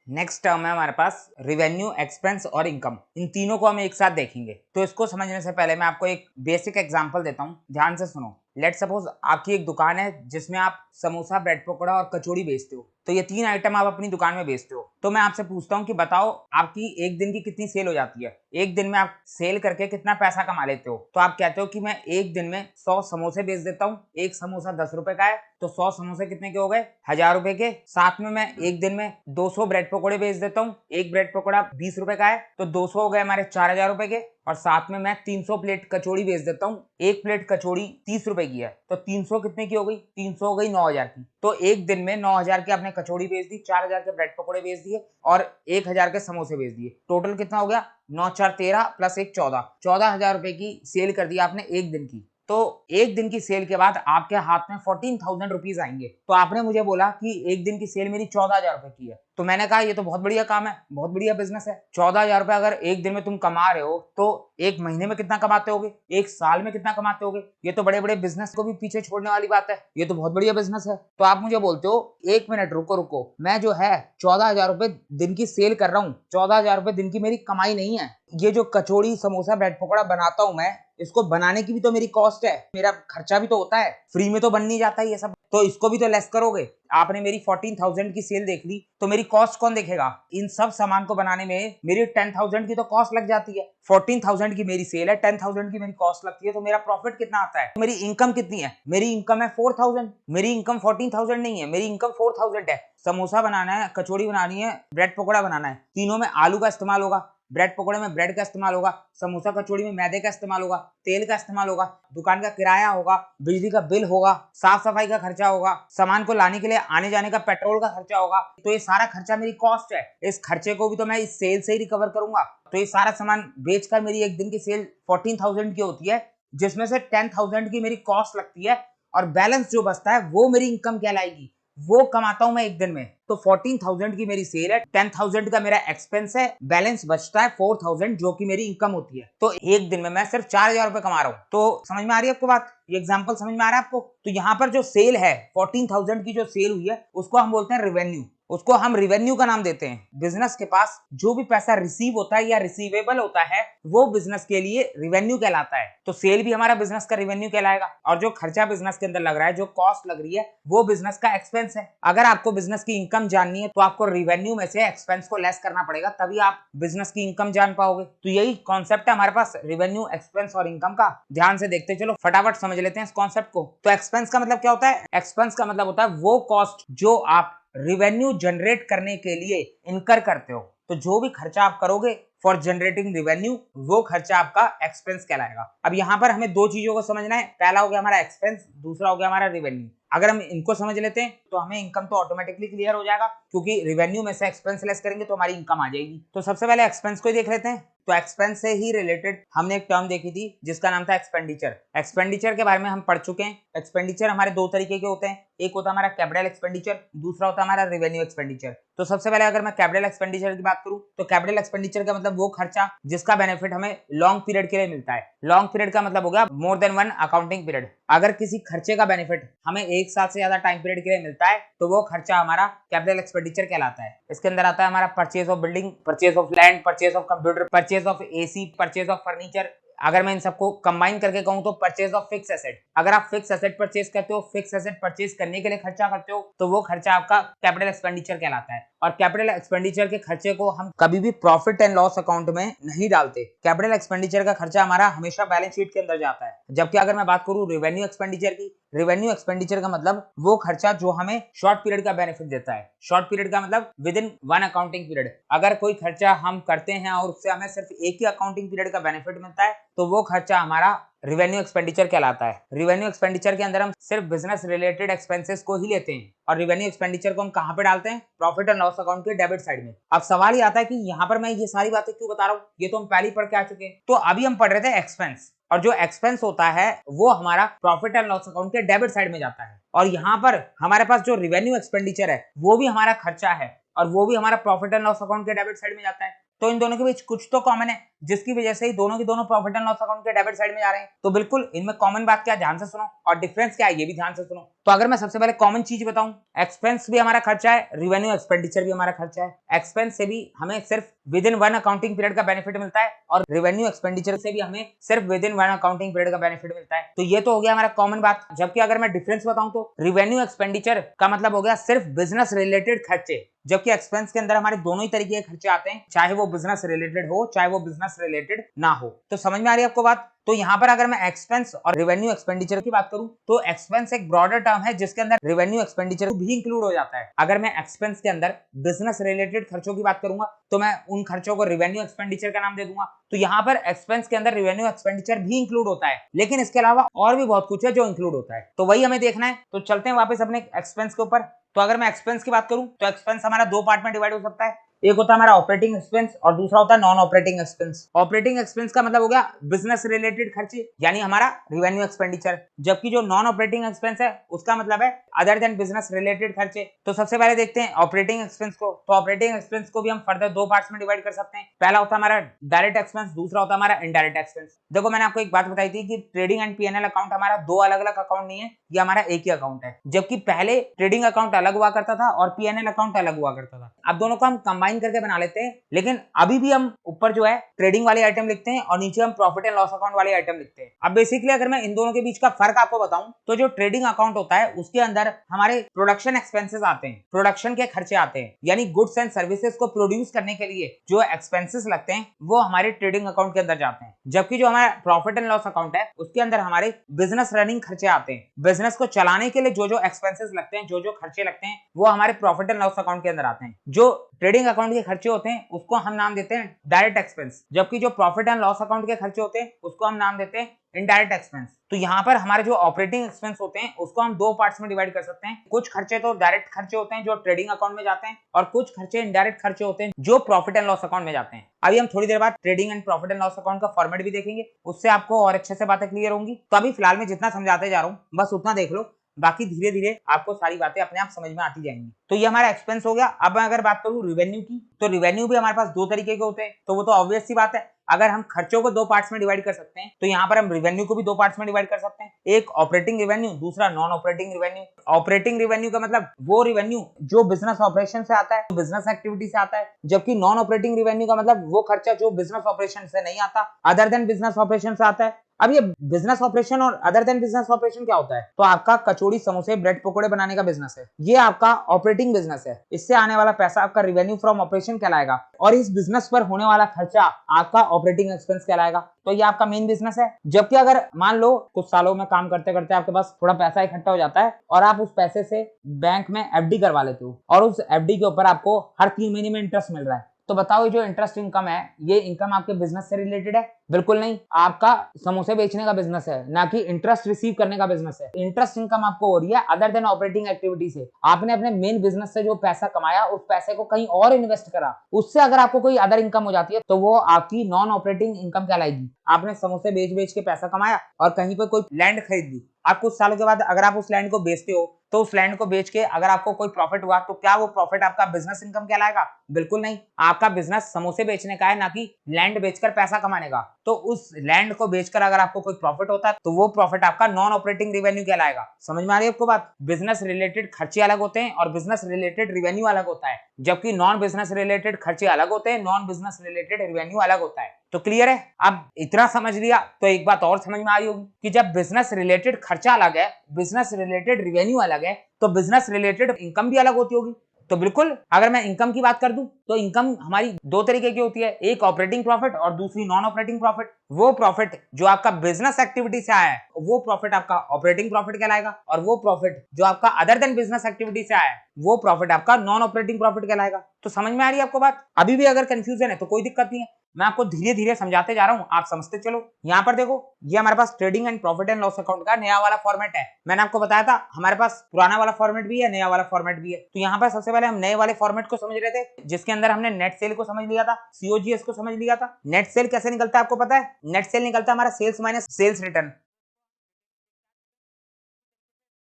Next term है हमारे पास revenue, expense और इनकम। इन तीनों को हम एक साथ देखेंगे। तो इसको समझने से पहले मैं आपको एक बेसिक एग्जांपल देता हूँ, ध्यान से सुनो। लेट सपोज आपकी एक दुकान है जिसमें आप समोसा, ब्रेड पकौड़ा और कचौड़ी बेचते हो। तो ये तीन आइटम आप अपनी दुकान में बेचते हो। तो मैं आपसे पूछता हूँ कि बताओ आपकी एक दिन की कितनी सेल हो जाती है, एक दिन में आप सेल करके कितना पैसा कमा लेते हो। तो आप कहते हो कि मैं एक दिन में 100 समोसे बेच देता हूँ, एक समोसा 10 रुपए का है, तो 100 समोसे कितने के हो गए, 1000 रुपए के। साथ में मैं एक दिन में 200 ब्रेड पकौड़े बेच देता हूँ, एक ब्रेड पकौड़ा 20 रुपए का है, तो 200 हो गए हमारे 4000 रुपए के। और साथ में मैं 300 प्लेट कचौड़ी बेच देता हूँ, एक प्लेट कचौड़ी 30 रुपए की है, तो 300 कितने की हो गई, 300 हो गई 9000 की। तो एक दिन में 9000 की आपने कचौड़ी बेच दी, 4000 के ब्रेड पकौड़े बेच दिए और 1000 के समोसे बेच दिए। टोटल कितना हो गया, 9 4 13 प्लस 1 14, 14000 रुपए की सेल कर दी आपने एक दिन की। तो एक दिन की सेल के बाद आपके हाथ में 14,000 रुपीज आएंगे। तो आपने मुझे बोला कि एक दिन की सेल मेरी 14000 रुपए की है, तो मैंने कहा ये तो बहुत बढ़िया काम है, बहुत बढ़िया बिजनेस है। 14000 रुपए अगर एक दिन में तुम कमा रहे हो तो एक महीने में कितना कमाते होगे, एक साल में कितना कमाते होगे। ये तो बड़े बड़े बिजनेस को भी पीछे छोड़ने वाली बात है, ये तो बहुत बढ़िया बिजनेस है। तो आप मुझे बोलते हो एक मिनट रुको रुको, मैं जो है 14000 रुपए दिन की सेल कर रहा हूँ, 14000 रुपए दिन की मेरी कमाई नहीं है। ये जो कचौड़ी, समोसा, ब्रेड पकौड़ा बनाता हूँ मैं, इसको बनाने की भी तो मेरी कॉस्ट है, मेरा खर्चा भी तो होता है, फ्री में तो बन नहीं जाता ये सब। तो इसको भी तो लेस करोगे। आपने मेरी 14,000 की सेल देख ली, तो मेरी कॉस्ट कौन देखेगा। इन सब सामान को बनाने में मेरी 10,000 की तो कॉस्ट लग जाती है। 14,000 की मेरी सेल है, 10,000 की मेरी कॉस्ट लगती है, तो मेरा प्रॉफिट कितना आता है। मेरी इनकम कितनी है, मेरी इनकम है 4,000। मेरी इनकम 14,000 नहीं है, मेरी इनकम 4,000 है। समोसा बनाना है, कचौड़ी बनानी है, ब्रेड पकौड़ा बनाना है, तीनों में आलू का इस्तेमाल होगा, ब्रेड पकौड़े में ब्रेड का इस्तेमाल होगा, समोसा कचौड़ी में मैदे का इस्तेमाल होगा, तेल का इस्तेमाल होगा, दुकान का किराया होगा, बिजली का बिल होगा, साफ सफाई का खर्चा होगा, सामान को लाने के लिए आने जाने का पेट्रोल का खर्चा होगा। तो ये सारा खर्चा मेरी कॉस्ट है, इस खर्चे को भी तो मैं इस सेल से ही रिकवर करूंगा। तो ये सारा सामान बेचकर मेरी एक दिन की सेल 14,000 की होती है, जिसमें से 10,000 की मेरी कॉस्ट लगती है और बैलेंस जो बचता है वो मेरी इनकम कहलाएगी। वो कमाता हूं मैं एक दिन में। तो 14,000 की मेरी सेल है, 10,000 का मेरा एक्सपेंस है, बैलेंस बचता है 4,000 जो कि मेरी इनकम होती है। तो एक दिन में मैं सिर्फ 4000 रुपए कमा रहा हूं। तो समझ में आ रही है आपको बात, ये एग्जांपल समझ में आ रहा है आपको। तो यहाँ पर जो सेल है 14,000 की जो सेल हुई है उसको हम बोलते हैं रेवेन्यू, उसको हम रिवेन्यू का नाम देते हैं। बिजनेस के पास जो भी पैसा रिसीव होता है या रिसीवेबल होता है वो बिजनेस के लिए रिवेन्यू कहलाता है। तो सेल भी हमारा बिजनेस का रिवेन्यू कहलाएगा, और जो खर्चा बिजनेस के अंदर लग रहा है, जो कॉस्ट लग रही है, वो बिजनेस का एक्सपेंस है। अगर आपको बिजनेस की इनकम जाननी है तो आपको रिवेन्यू में से एक्सपेंस को लेस करना पड़ेगा, तभी आप बिजनेस की इनकम जान पाओगे। तो यही कॉन्सेप्ट है हमारे पास रिवेन्यू, एक्सपेंस और इनकम का। ध्यान से देखते चलो, फटाफट समझ लेते हैं इस कॉन्सेप्ट को। तो एक्सपेंस का मतलब क्या होता है, एक्सपेंस का मतलब होता है वो कॉस्ट जो आप रिवेन्यू जनरेट करने के लिए इनकर करते हो। तो जो भी खर्चा आप करोगे फॉर जनरेटिंग रिवेन्यू, वो खर्चा आपका एक्सपेंस कहलाएगा। अब यहां पर हमें दो चीजों को समझना है, पहला हो गया हमारा एक्सपेंस, दूसरा हो गया हमारा रिवेन्यू। अगर हम इनको समझ लेते हैं तो हमें इनकम तो ऑटोमेटिकली क्लियर हो जाएगा, क्योंकि रिवेन्यू में से एक्सपेंस लेस करेंगे तो हमारी इनकम आ जाएगी। तो सबसे पहले एक्सपेंस को ही देख लेते हैं। तो एक्सपेंस से ही रिलेटेड हमने एक टर्म देखी थी जिसका नाम था एक्सपेंडिचर। एक्सपेंडिचर के बारे में हम पढ़ चुके हैं। एक्सपेंडिचर हमारे दो तरीके के होते हैं, एक होता है हमारा कैपिटल एक्सपेंडिचर, दूसरा होता है हमारा रेवेन्यू एक्सपेंडिचर। तो सबसे पहले अगर मैं कैपिटल एक्सपेंडिचर की बात करूं तो कैपिटल एक्सपेंडिचर का मतलब वो खर्चा जिसका बेनिफिट हमें लॉन्ग पीरियड के लिए मिलता है। लॉन्ग पीरियड का मतलब हो गया more than one accounting period. अगर किसी खर्चे का बेनिफिट हमें एक साल से ज्यादा टाइम पीरियड के लिए मिलता है तो वो खर्चा हमारा कैपिटल एक्सपेंडिचर कहलाता है। इसके अंदर आता है हमारा purchase of building, purchase of land, purchase of computer, purchase of AC, purchase of furniture. अगर मैं इन सबको कंबाइन करके कहूं तो परचेज ऑफ फिक्स एसेट। अगर आप फिक्स एसेट परचेज करते हो, फिक्स एसेट परचेज करने के लिए खर्चा करते हो, तो वो खर्चा आपका कैपिटल एक्सपेंडिचर कहलाता है। और कैपिटल एक्सपेंडिचर के खर्चे को हम कभी भी प्रॉफिट एंड लॉस अकाउंट में नहीं डालते। कैपिटल एक्सपेंडिचर का खर्चा हमारा हमेशा बैलेंस शीट के अंदर जाता है। जबकि अगर मैं बात करूं रेवेन्यू एक्सपेंडिचर की, रेवेन्यू एक्सपेंडिचर का मतलब वो खर्चा जो हमें शॉर्ट पीरियड का बेनिफिट देता है। शॉर्ट पीरियड का मतलब with in one accounting period. अगर कोई खर्चा हम करते हैं और उससे हमें सिर्फ एक ही अकाउंटिंग पीरियड का बेनिफिट मिलता है तो वो खर्चा हमारा रिवेन्यू एक्सपेंडिचर कहलाता है। रिवेन्यू एक्सपेंडिचर के अंदर हम सिर्फ बिजनेस रिलेटेड एक्सपेंसेस को ही लेते हैं, और रिवेन्यू एक्सपेंडिचर को हम कहां पे डालते हैं, प्रॉफिट एंड लॉस अकाउंट के डेबिट साइड में। अब सवाल ये आता है कि यहाँ पर मैं ये सारी बातें क्यों बता रहा हूँ, ये तो हम पहले ही पढ़ के आ चुके हैं। तो अभी हम पढ़ रहे थे एक्सपेंस, और जो एक्सपेंस होता है वो हमारा प्रॉफिट एंड लॉस अकाउंट के डेबिट साइड में जाता है। और यहाँ पर हमारे पास जो रिवेन्यू एक्सपेंडिचर है वो भी हमारा खर्चा है, और वो भी हमारा प्रॉफिट एंड लॉस अकाउंट के डेबिट साइड में जाता है। तो इन दोनों के बीच कुछ तो कॉमन है, जिसकी वजह से ही दोनों की दोनों प्रॉफिट एंड लॉस अकाउंट के डेबिट साइड में जा रहे हैं। तो बिल्कुल इनमें कॉमन बात क्या है, ध्यान से सुनो, और डिफरेंस क्या है ये भी ध्यान से सुनो। तो अगर मैं सबसे पहले कॉमन चीज बताऊं, एक्सपेंस भी हमारा खर्चा है, रिवेन्यू एक्सपेंडिचर भी हमारा खर्चा है। एक्सपेंस से भी हमें सिर्फ with in one accounting period का बेनिफिट मिलता है और रेवेन्यू एक्सपेंडिचर से भी हमें सिर्फ with in one accounting period का बेनिफिट मिलता है। तो ये तो हो गया हमारा कॉमन बात। जबकि अगर मैं डिफरेंस बताऊं तो रेवेन्यू एक्सपेंडिचर का मतलब हो गया सिर्फ बिजनेस रिलेटेड खर्चे, जबकि एक्सपेंस के अंदर हमारे दोनों ही तरीके के खर्चे आते हैं, चाहे वो बिजनेस रिलेटेड हो चाहे वो बिजनेस रिलेटेड ना हो। तो समझ में आ रही है आपको बात। तो यहाँ पर अगर मैं एक्सपेंस और रेवेन्यू एक्सपेंडिचर की बात करूं तो एक्सपेंस एक ब्रॉडर टर्म है जिसके अंदर रेवेन्यू एक्सपेंडिचर भी इंक्लूड हो जाता है। अगर मैं एक्सपेंस के अंदर बिजनेस रिलेटेड खर्चों की बात करूंगा तो मैं उन खर्चों को रेवेन्यू एक्सपेंडिचर का नाम दे दूंगा। तो यहाँ पर एक्सपेंस के अंदर रेवेन्यू एक्सपेंडिचर भी इंक्लूड होता है, लेकिन इसके अलावा और भी बहुत कुछ है जो इंक्लूड होता है, तो वही हमें देखना है। तो चलते हैं वापस अपने एक्सपेंस के ऊपर। तो अगर मैं एक्सपेंस की बात करूं तो एक्सपेंस हमारा दो पार्ट में डिवाइड हो सकता है। एक होता है हमारा ऑपरेटिंग एक्सपेंस और दूसरा होता है non operating expense. Operating expense का मतलब हो गया बिजनेस रिलेटेड खर्चे यानी हमारा रेवेन्यू एक्सपेंडिचर, जबकि जो नॉन ऑपरेटिंग एक्सपेंस है उसका मतलब है अदर देन बिजनेस रिलेटेड खर्चे। तो सबसे पहले देखते हैं ऑपरेटिंग एक्सपेंस को। तो ऑपरेटिंग एक्सपेंस को भी हम फर्दर दो पार्ट्स में डिवाइड कर सकते हैं। पहला होता है हमारा डायरेक्ट एक्सपेंस, दूसरा होता है हमारा इनडायरेक्ट एक्सपेंस। देखो मैंने आपको एक बात बताई थी कि ट्रेडिंग एंड पीएनएल अकाउंट हमारा दो अलग अलग अकाउंट नहीं है, ये हमारा एक ही अकाउंट है। जबकि पहले ट्रेडिंग अकाउंट अलग हुआ करता था और पीएनएल अकाउंट अलग हुआ करता था। अब दोनों को हम कंबाइन करके बना लेते हैं, लेकिन अभी भी हम ऊपर जो है ट्रेडिंग वाले आइटम लिखते हैं और नीचे हम प्रॉफिट एंड लॉस अकाउंट वाले आइटम लिखते हैं। अब बेसिकली अगर मैं इन दोनों के बीच का फर्क आपको बताऊं तो जो ट्रेडिंग अकाउंट होता है उसके अंदर हमारे प्रोडक्शन एक्सपेंसेस आते हैं, प्रोडक्शन के खर्चे आते हैं, यानी गुड्स एंड सर्विसेज को प्रोड्यूस करने के लिए जो एक्सपेंसेस लगते हैं वो हमारे ट्रेडिंग अकाउंट के अंदर जाते हैं। जबकि जो हमारा प्रॉफिट एंड लॉस अकाउंट है उसके अंदर हमारे बिजनेस रनिंग खर्चे आते हैं, बिजनेस को चलाने के लिए जो जो एक्सपेंसेस लगते हैं, जो जो खर्चे लगते हैं वो हमारे प्रॉफिट एंड लॉस अकाउंट के अंदर आते हैं। जो ट्रेडिंग अकाउंट के खर्चे होते हैं उसको हम नाम देते हैं डायरेक्ट एक्सपेंस, जबकि जो प्रॉफिट एंड लॉस अकाउंट के खर्चे होते हैं उसको हम नाम देते हैं इनडायरेक्ट एक्सपेंस। तो यहाँ पर हमारे जो ऑपरेटिंग एक्सपेंस होते हैं उसको हम दो पार्ट्स में डिवाइड कर सकते हैं। कुछ खर्चे तो डायरेक्ट खर्चे होते हैं जो ट्रेडिंग अकाउंट में जाते हैं और कुछ खर्चे इनडायरेक्ट खर्चे होते हैं जो प्रॉफिट एंड लॉस अकाउंट में जाते हैं। अभी हम थोड़ी देर बाद trading and profit and loss account का फॉर्मेट भी देखेंगे, उससे आपको और अच्छे से बातें क्लियर होंगी। तो अभी फिलहाल में जितना समझाते जा रहा हूँ बस उतना देख लो, बाकी धीरे धीरे आपको सारी बातें अपने आप समझ में आती जाएंगी। तो ये हमारा एक्सपेंस हो गया। अब मैं अगर बात करूं रिवेन्यू की, तो रिवेन्यू भी हमारे पास दो तरीके के होते हैं, तो वो तो ऑब्वियस सी बात है। अगर हम खर्चों को दो पार्ट्स में डिवाइड कर सकते हैं तो यहाँ पर हम रिवेन्यू को भी दो पार्ट्स में डिवाइड कर सकते हैं, एक ऑपरेटिंग रिवेन्यू, दूसरा non operating revenue. Operating revenue का मतलब वो रिवेन्यू जो बिजनेस ऑपरेशन से आता है, बिजनेस एक्टिविटी से आता है, जबकि नॉन ऑपरेटिंग रिवेन्यू का मतलब वो खर्चा जो बिजनेस ऑपरेशन से नहीं आता, अदर देन बिजनेस ऑपरेशन से आता है। अब ये बिजनेस ऑपरेशन और अदर देन बिजनेस ऑपरेशन क्या होता है? तो आपका कचौड़ी समोसे ब्रेड पकोड़े बनाने का बिजनेस है, ये आपका ऑपरेटिंग बिजनेस है। इससे आने वाला पैसा आपका रेवेन्यू फ्रॉम ऑपरेशन कहलाएगा और इस बिजनेस पर होने वाला खर्चा आपका ऑपरेटिंग एक्सपेंस कहलाएगा। तो ये आपका मेन बिजनेस है। जबकि अगर मान लो कुछ सालों में काम करते करते आपके पास थोड़ा पैसा इकट्ठा हो जाता है और आप उस पैसे से बैंक में एफडी करवा लेते हो और उस एफडी के ऊपर आपको हर 3 महीने में इंटरेस्ट मिल रहा है, तो बताओ ये जो इंटरेस्ट इनकम है ये इनकम आपके बिजनेस से रिलेटेड है? बिल्कुल नहीं, आपका समोसे बेचने का बिजनेस है, ना कि इंटरेस्ट रिसीव करने का बिजनेस है। इंटरेस्ट इनकम आपको हो रही है अदर देन ऑपरेटिंग एक्टिविटी से। आपने अपने मेन बिजनेस से जो पैसा कमाया उस पैसे को कहीं और इन्वेस्ट करा, उससे अगर आपको कोई अदर इनकम हो जाती है तो वो आपकी नॉन ऑपरेटिंग इनकम कहलाएगी। आपने समोसे बेच बेच के पैसा कमाया और कहीं पर कोई लैंड खरीद ली, आप कुछ सालों के बाद अगर आप उस लैंड को बेचते हो तो उस लैंड को बेच के अगर आपको कोई प्रॉफिट हुआ तो क्या वो प्रॉफिट आपका बिजनेस इनकम कहलाएगा? बिल्कुल नहीं, आपका बिजनेस समोसे बेचने का है, ना कि लैंड बेचकर पैसा कमाने का। तो उस लैंड को बेचकर अगर आपको कोई प्रॉफिट होता है तो वो प्रॉफिट आपका नॉन ऑपरेटिंग रेवेन्यू कहलाएगा। समझ में आ रही है आपको बात? बिजनेस रिलेटेड खर्चे अलग होते हैं और बिजनेस रिलेटेड रेवेन्यू अलग होता है, जबकि नॉन बिजनेस रिलेटेड खर्चे अलग होते हैं, नॉन बिजनेस रिलेटेड रेवेन्यू अलग होता है। तो क्लियर है? अब इतना समझ लिया तो एक बात और समझ में आ रही होगी कि जब बिजनेस रिलेटेड खर्चा अलग है, बिजनेस रिलेटेड रेवेन्यू अलग है, तो बिजनेस रिलेटेड इनकम भी अलग होती होगी। तो बिल्कुल, अगर मैं इनकम की बात कर दूं तो इनकम हमारी दो तरीके की होती है, एक ऑपरेटिंग प्रॉफिट और दूसरी नॉन ऑपरेटिंग प्रॉफिट। वो प्रॉफिट जो आपका बिजनेस एक्टिविटी से आया है वो प्रॉफिट आपका ऑपरेटिंग प्रॉफिट कहलाएगा और वो प्रॉफिट जो आपका अदर देन बिजनेस एक्टिविटी से आया है वो प्रॉफिट आपका नॉन ऑपरेटिंग प्रॉफिट कहलाएगा। तो समझ में आ रही है आपको बात? अभी भी अगर कंफ्यूजन है तो कोई दिक्कत नहीं है, मैं आपको धीरे धीरे समझाते जा रहा हूं, आप समझते चलो। यहाँ पर देखो, ये हमारे पास trading and profit and loss account का नया वाला फॉर्मेट है। मैंने आपको बताया था हमारे पास पुराना वाला फॉर्मेट भी है, नया वाला फॉर्मेट भी है। तो यहाँ पर सबसे पहले हम नए वाले फॉर्मेट को समझ रहे थे, जिसके अंदर हमने नेट सेल को समझ लिया था, सीओजीएस को समझ लिया था। नेट सेल कैसे निकलता है आपको पता है? नेट सेल निकलता है हमारा सेल्स माइनस सेल्स रिटर्न।